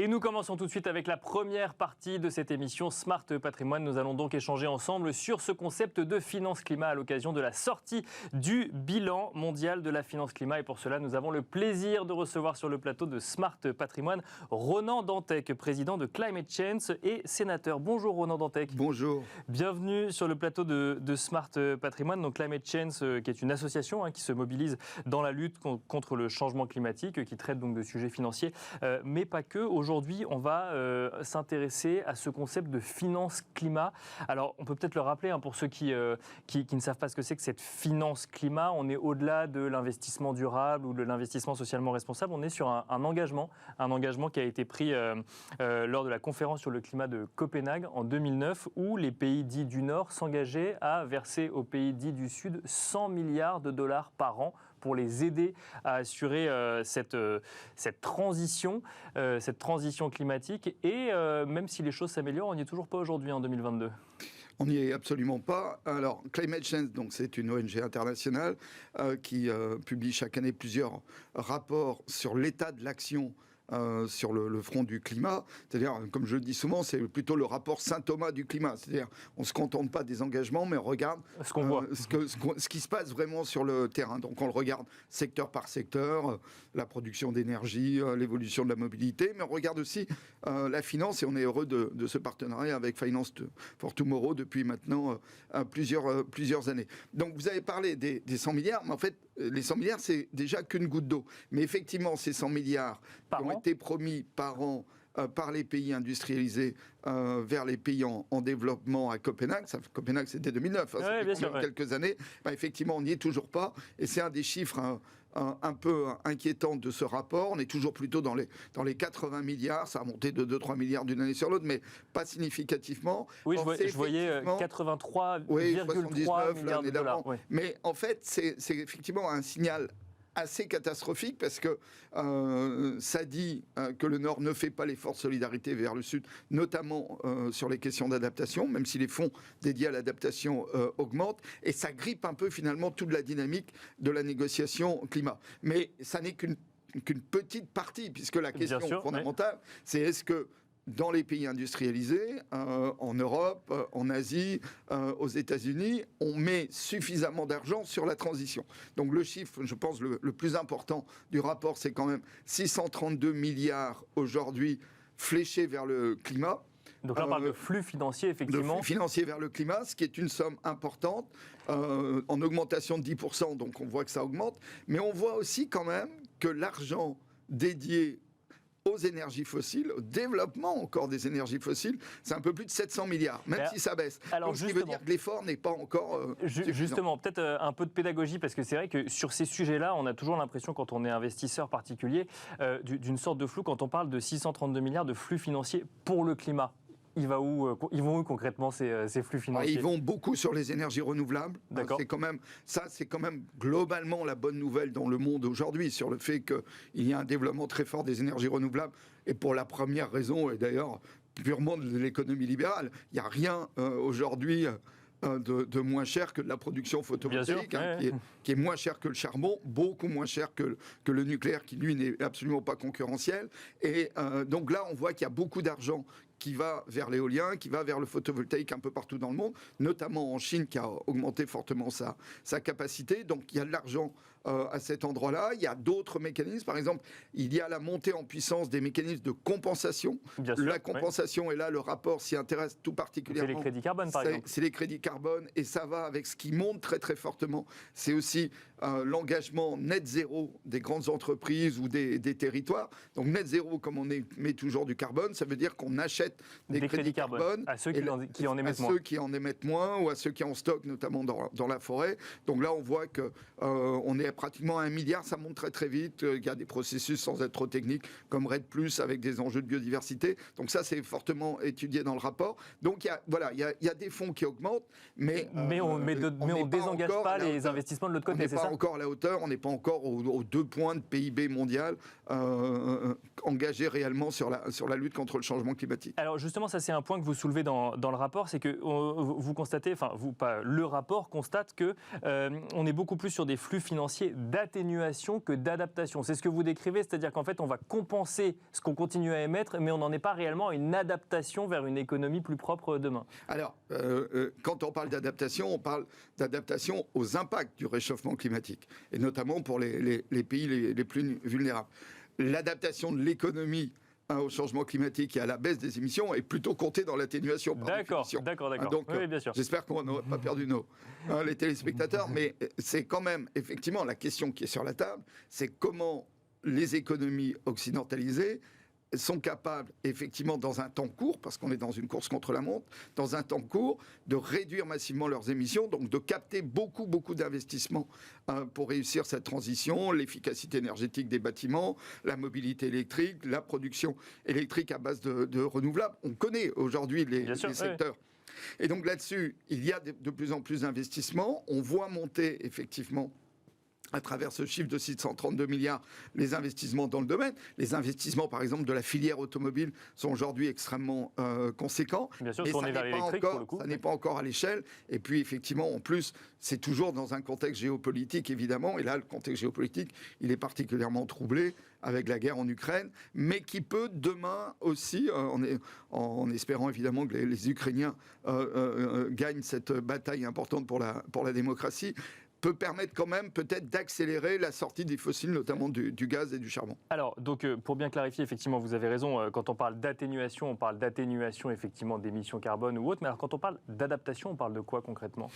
Et nous commençons tout de suite avec la première partie de cette émission Smart Patrimoine. Nous allons donc échanger ensemble sur ce concept de finance climat à l'occasion de la sortie du bilan mondial de la finance climat. Et pour cela, nous avons le plaisir de recevoir sur le plateau de Smart Patrimoine Ronan Dantec, président de Climate Change et sénateur. Bonjour Ronan Dantec. Bonjour. Bienvenue sur le plateau de Smart Patrimoine. Donc Climate Change, qui est une association qui se mobilise dans la lutte contre le changement climatique, qui traite donc de sujets financiers, mais pas que. Aujourd'hui, on va s'intéresser à ce concept de finance climat. Alors, on peut peut-être le rappeler pour ceux qui ne savent pas ce que c'est que cette finance climat. On est au-delà de l'investissement durable ou de l'investissement socialement responsable. On est sur un engagement qui a été pris lors de la conférence sur le climat de Copenhague en 2009, où les pays dits du Nord s'engageaient à verser aux pays dits du Sud 100 milliards de dollars par an pour les aider à assurer cette transition climatique. Et même si les choses s'améliorent, on n'y est toujours pas aujourd'hui en 2022. On n'y est absolument pas. Alors, Climate Change, donc, c'est une ONG internationale qui publie chaque année plusieurs rapports sur l'état de l'action sur le front du climat. C'est-à-dire, comme je le dis souvent, c'est plutôt le rapport Saint-Thomas du climat. C'est-à-dire, on ne se contente pas des engagements, mais on regarde ce qu'on voit. Ce qui se passe vraiment sur le terrain. Donc, on le regarde secteur par secteur, la production d'énergie, l'évolution de la mobilité, mais on regarde aussi la finance, et on est heureux de ce partenariat avec Finance for Tomorrow depuis maintenant plusieurs années. Donc, vous avez parlé des 100 milliards, mais en fait, les 100 milliards, c'est déjà qu'une goutte d'eau. Mais effectivement, ces 100 milliards qui ont été promis par an par les pays industrialisés vers les pays en développement à Copenhague. Copenhague, c'était 2009, ça fait quelques années. Effectivement, on n'y est toujours pas. Et c'est un des chiffres un peu inquiétants de ce rapport. On est toujours plutôt dans les 80 milliards. Ça a monté de 2-3 milliards d'une année sur l'autre, mais pas significativement. Oui, je voyais 83,3 milliards de dollars. Oui. Mais en fait, c'est effectivement un signal assez catastrophique, parce que ça dit que le Nord ne fait pas l'effort de solidarité vers le Sud, notamment sur les questions d'adaptation, même si les fonds dédiés à l'adaptation augmentent, et ça grippe un peu finalement toute la dynamique de la négociation climat. Mais ça n'est qu'une petite partie, puisque la question fondamentale, c'est est-ce que dans les pays industrialisés, en Europe, en Asie, aux États-Unis, on met suffisamment d'argent sur la transition. Donc le chiffre, je pense, le plus important du rapport, c'est quand même 632 milliards aujourd'hui fléchés vers le climat. Donc là, on parle de flux financiers, effectivement. De flux financiers vers le climat, ce qui est une somme importante, en augmentation de 10%, donc on voit que ça augmente. Mais on voit aussi quand même que l'argent dédié aux énergies fossiles, au développement encore des énergies fossiles, c'est un peu plus de 700 milliards, même si ça baisse. Donc, ce qui veut dire que l'effort n'est pas encore justement, peut-être un peu de pédagogie, parce que c'est vrai que sur ces sujets-là, on a toujours l'impression, quand on est investisseur particulier, d'une sorte de flou quand on parle de 632 milliards de flux financiers pour le climat. Ils vont où concrètement ces flux financiers ? Ils vont beaucoup sur les énergies renouvelables. D'accord. C'est quand même globalement la bonne nouvelle dans le monde aujourd'hui, sur le fait qu'il y a un développement très fort des énergies renouvelables. Et pour la première raison, et d'ailleurs purement de l'économie libérale, il n'y a rien aujourd'hui de moins cher que de la production photovoltaïque, qui est moins cher que le charbon, beaucoup moins cher que le nucléaire, qui lui n'est absolument pas concurrentiel. Et donc là, on voit qu'il y a beaucoup d'argent qui va vers l'éolien, qui va vers le photovoltaïque un peu partout dans le monde, notamment en Chine, qui a augmenté fortement sa capacité. Donc il y a de l'argent à cet endroit-là. Il y a d'autres mécanismes. Par exemple, il y a la montée en puissance des mécanismes de compensation. Bien sûr, la compensation, et là, le rapport s'y intéresse tout particulièrement. C'est les crédits carbone, par exemple. C'est les crédits carbone, et ça va avec ce qui monte très très fortement. C'est aussi l'engagement net zéro des grandes entreprises ou des territoires. Donc net zéro, comme on met toujours du carbone, ça veut dire qu'on achète des crédits carbone à ceux qui en émettent moins. À ceux qui en émettent moins, ou à ceux qui en stockent, notamment dans la forêt. Donc là, on voit qu'on est pratiquement à 1 milliard, ça monte très très vite. Il y a des processus, sans être trop techniques, comme RED+, avec des enjeux de biodiversité. Donc ça, c'est fortement étudié dans le rapport. Donc il y a des fonds qui augmentent, mais on ne désengage pas les investissements de l'autre côté, c'est ça ? On n'est pas encore à la hauteur, on n'est pas encore aux 2 points de PIB mondial engagés réellement sur la lutte contre le changement climatique. Alors justement, ça c'est un point que vous soulevez dans le rapport, c'est que vous constatez, enfin vous pas, le rapport constate que on est beaucoup plus sur des flux financiers financier d'atténuation que d'adaptation. C'est ce que vous décrivez, c'est-à-dire qu'en fait, on va compenser ce qu'on continue à émettre, mais on n'en est pas réellement à une adaptation vers une économie plus propre demain. Alors, quand on parle d'adaptation, on parle d'adaptation aux impacts du réchauffement climatique, et notamment pour les pays les plus vulnérables. L'adaptation de l'économie au changement climatique et à la baisse des émissions est plutôt comptée dans l'atténuation. D'accord. Donc, oui, bien sûr. J'espère qu'on n'aura pas perdu les téléspectateurs, mais c'est quand même, effectivement, la question qui est sur la table, c'est comment les économies occidentalisées sont capables, effectivement, dans un temps court, parce qu'on est dans une course contre la montre, dans un temps court, de réduire massivement leurs émissions, donc de capter beaucoup d'investissements pour réussir cette transition, l'efficacité énergétique des bâtiments, la mobilité électrique, la production électrique à base de renouvelables. On connaît aujourd'hui les secteurs. Oui. Et donc là-dessus, il y a de plus en plus d'investissements. On voit monter, effectivement, à travers ce chiffre de 632 milliards, les investissements dans le domaine. Les investissements, par exemple, de la filière automobile sont aujourd'hui extrêmement conséquents. Bien sûr, tourner vers l'électrique, pour le coup. Ça n'est pas encore à l'échelle. Et puis, effectivement, en plus, c'est toujours dans un contexte géopolitique, évidemment. Et là, le contexte géopolitique, il est particulièrement troublé avec la guerre en Ukraine, mais qui peut demain aussi, en espérant évidemment que les Ukrainiens gagnent cette bataille importante pour la démocratie, peut permettre quand même peut-être d'accélérer la sortie des fossiles, notamment du gaz et du charbon. Alors, donc, pour bien clarifier, effectivement, vous avez raison, quand on parle d'atténuation, on parle d'atténuation effectivement d'émissions carbone ou autre, mais alors quand on parle d'adaptation, on parle de quoi concrètement ?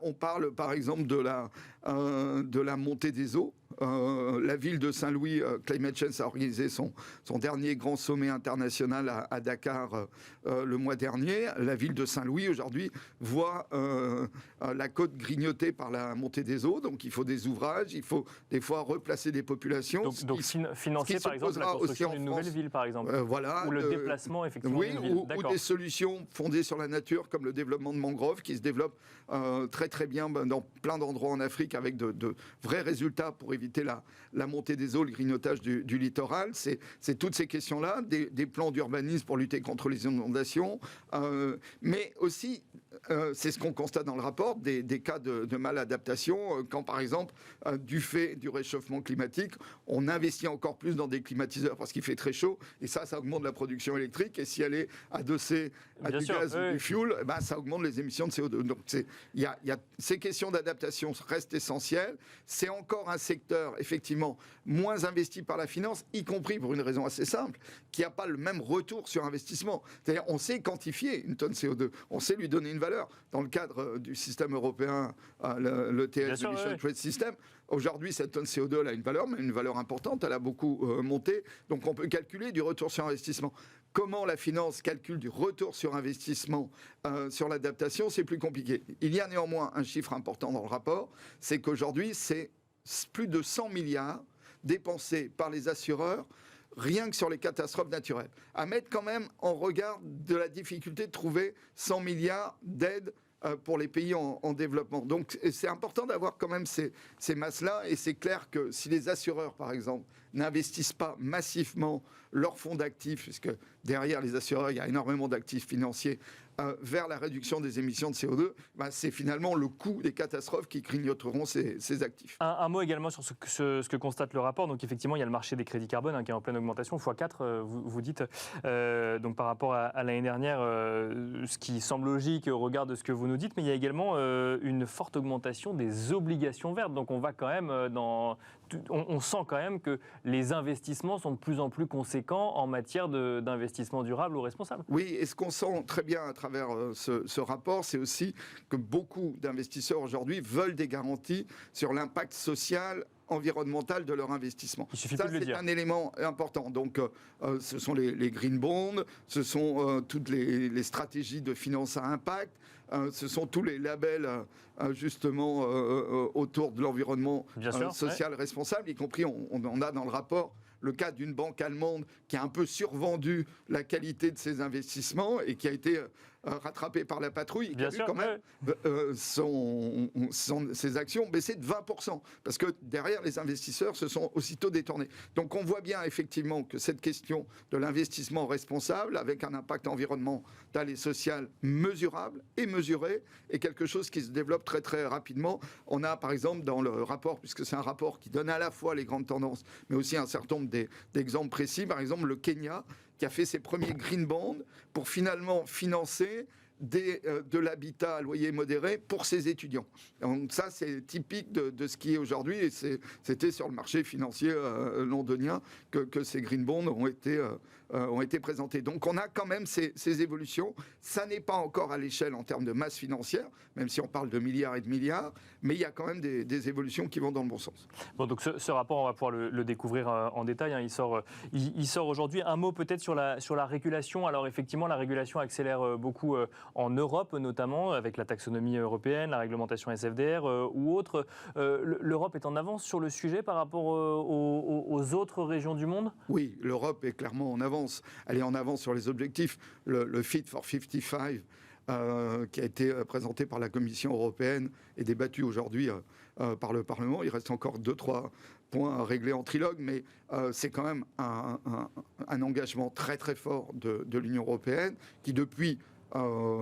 On parle par exemple de la montée des eaux. La ville de Saint-Louis, Climate Change, a organisé son dernier grand sommet international à Dakar le mois dernier. La ville de Saint-Louis, aujourd'hui, voit la côte grignotée par la montée des eaux. Donc, il faut des ouvrages, il faut des fois replacer des populations. Donc financer, par exemple, la construction d'une nouvelle ville, par exemple. Voilà, ou le déplacement, effectivement, d'une ville. Ou des solutions fondées sur la nature, comme le développement de mangroves, qui se développe très bien dans plein d'endroits en Afrique, avec de vrais résultats pour éviter la montée des eaux, le grignotage du littoral. C'est toutes ces questions-là, des plans d'urbanisme pour lutter contre les inondations, mais aussi, c'est ce qu'on constate dans le rapport, des cas de maladaptation, quand par exemple, du fait du réchauffement climatique, on investit encore plus dans des climatiseurs parce qu'il fait très chaud, et ça augmente la production électrique, et si elle est adossée à du gaz ou du fuel, ça augmente les émissions de CO2. Donc ces questions d'adaptation restent essentielles. C'est encore un secteur, effectivement, moins investi par la finance, y compris pour une raison assez simple, qui n'a pas le même retour sur investissement. C'est-à-dire, on sait quantifier une tonne CO2, on sait lui donner une valeur. Dans le cadre du système européen, le TS, Emission Trade System, aujourd'hui, cette tonne CO2 elle a une valeur, mais une valeur importante, elle a beaucoup monté. Donc, on peut calculer du retour sur investissement. Comment la finance calcule du retour sur investissement sur l'adaptation, c'est plus compliqué. Il y a néanmoins un chiffre important dans le rapport, c'est qu'aujourd'hui, c'est plus de 100 milliards dépensés par les assureurs rien que sur les catastrophes naturelles. À mettre quand même en regard de la difficulté de trouver 100 milliards d'aides pour les pays en développement. Donc c'est important d'avoir quand même ces masses-là, et c'est clair que si les assureurs, par exemple, n'investissent pas massivement leurs fonds d'actifs, puisque derrière les assureurs, il y a énormément d'actifs financiers, vers la réduction des émissions de CO2, c'est finalement le coût des catastrophes qui grignoteront ces actifs. Un mot également sur ce que constate le rapport. Donc effectivement, il y a le marché des crédits carbone qui est en pleine augmentation, x4, vous dites, donc par rapport à l'année dernière, ce qui semble logique au regard de ce que vous nous dites, mais il y a également une forte augmentation des obligations vertes. Donc on va quand même on sent quand même que les investissements sont de plus en plus conséquents en matière d'investissement durable ou responsable. Oui, et ce qu'on sent très bien à travers ce rapport, c'est aussi que beaucoup d'investisseurs aujourd'hui veulent des garanties sur l'impact social, environnemental de leur investissement. Il suffit plus de le dire. C'est un élément important. Donc, ce sont les green bonds, ce sont toutes les stratégies de finance à impact, ce sont tous les labels justement autour de l'environnement social responsable, y compris on a dans le rapport le cas d'une banque allemande qui a un peu survendu la qualité de ses investissements et qui a été rattrapé par la patrouille, qui Bien a vu sûr, quand même ses actions baisser de 20%, parce que derrière, les investisseurs se sont aussitôt détournés. Donc on voit bien effectivement que cette question de l'investissement responsable, avec un impact environnemental et social mesurable et mesuré, est quelque chose qui se développe très très rapidement. On a par exemple dans le rapport, puisque c'est un rapport qui donne à la fois les grandes tendances, mais aussi un certain nombre d'exemples précis, par exemple le Kenya, qui a fait ses premiers green bonds pour finalement financer de l'habitat à loyer modéré pour ses étudiants. Donc ça, c'est typique de ce qui est aujourd'hui, et c'était sur le marché financier londonien que ces green bonds ont été présentés. Donc on a quand même ces évolutions. Ça n'est pas encore à l'échelle en termes de masse financière, même si on parle de milliards et de milliards, mais il y a quand même des évolutions qui vont dans le bon sens. Bon, donc ce rapport, on va pouvoir le découvrir en détail. Hein. Il sort aujourd'hui. Un mot peut-être sur la régulation. Alors effectivement, la régulation accélère beaucoup en Europe, notamment avec la taxonomie européenne, la réglementation SFDR ou autre. L'Europe est en avance sur le sujet par rapport aux autres régions du monde ? Oui, l'Europe est clairement en avance. Elle est en avance sur les objectifs. Le Fit for 55, qui a été présenté par la Commission européenne et débattu aujourd'hui par le Parlement. Il reste encore 2-3 points à régler en trilogue, mais c'est quand même un engagement très très fort de l'Union européenne qui, depuis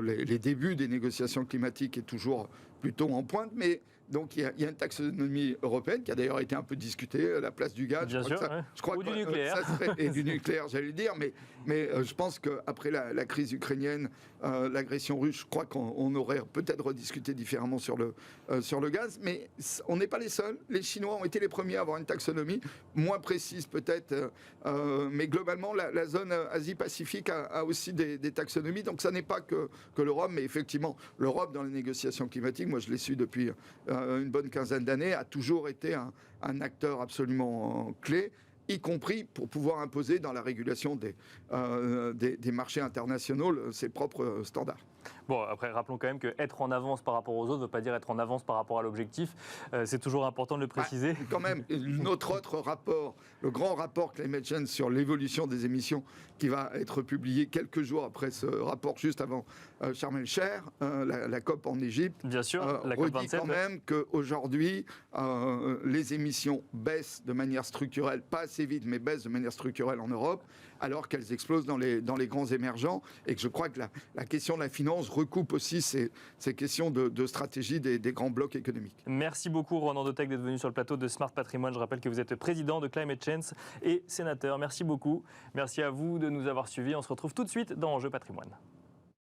les débuts des négociations climatiques, est toujours plutôt en pointe, mais donc il y a une taxonomie européenne qui a d'ailleurs été un peu discutée à la place du gaz. Bien sûr, ou du nucléaire. Et du nucléaire, j'allais le dire, mais je pense qu'après la crise ukrainienne, l'agression russe, je crois qu'on aurait peut-être rediscuté différemment sur le gaz, mais on n'est pas les seuls. Les Chinois ont été les premiers à avoir une taxonomie, moins précise peut-être, mais globalement, la zone Asie-Pacifique a aussi des taxonomies, donc ça n'est pas que l'Europe, mais effectivement, l'Europe dans les négociations climatiques, moi je l'ai su depuis une bonne quinzaine d'années, a toujours été un acteur absolument clé, y compris pour pouvoir imposer dans la régulation des marchés internationaux ses propres standards. Bon, après, rappelons quand même qu'être en avance par rapport aux autres ne veut pas dire être en avance par rapport à l'objectif. C'est toujours important de le préciser. Quand même, notre autre rapport, le grand rapport Climate Change sur l'évolution des émissions, qui va être publié quelques jours après ce rapport, juste avant Sharm el-Sheikh, la COP en Égypte, bien sûr, la redit COP 27, quand même qu'aujourd'hui, les émissions baissent de manière structurelle, pas assez vite, mais baissent de manière structurelle en Europe, alors qu'elles explosent dans les grands émergents, et que je crois que la question de la finance recoupe aussi ces questions de stratégie des grands blocs économiques. Merci beaucoup Ronan Dotek d'être venu sur le plateau de Smart Patrimoine. Je rappelle que vous êtes président de Climate Change et sénateur. Merci beaucoup. Merci à vous de nous avoir suivis. On se retrouve tout de suite dans Enjeu Patrimoine.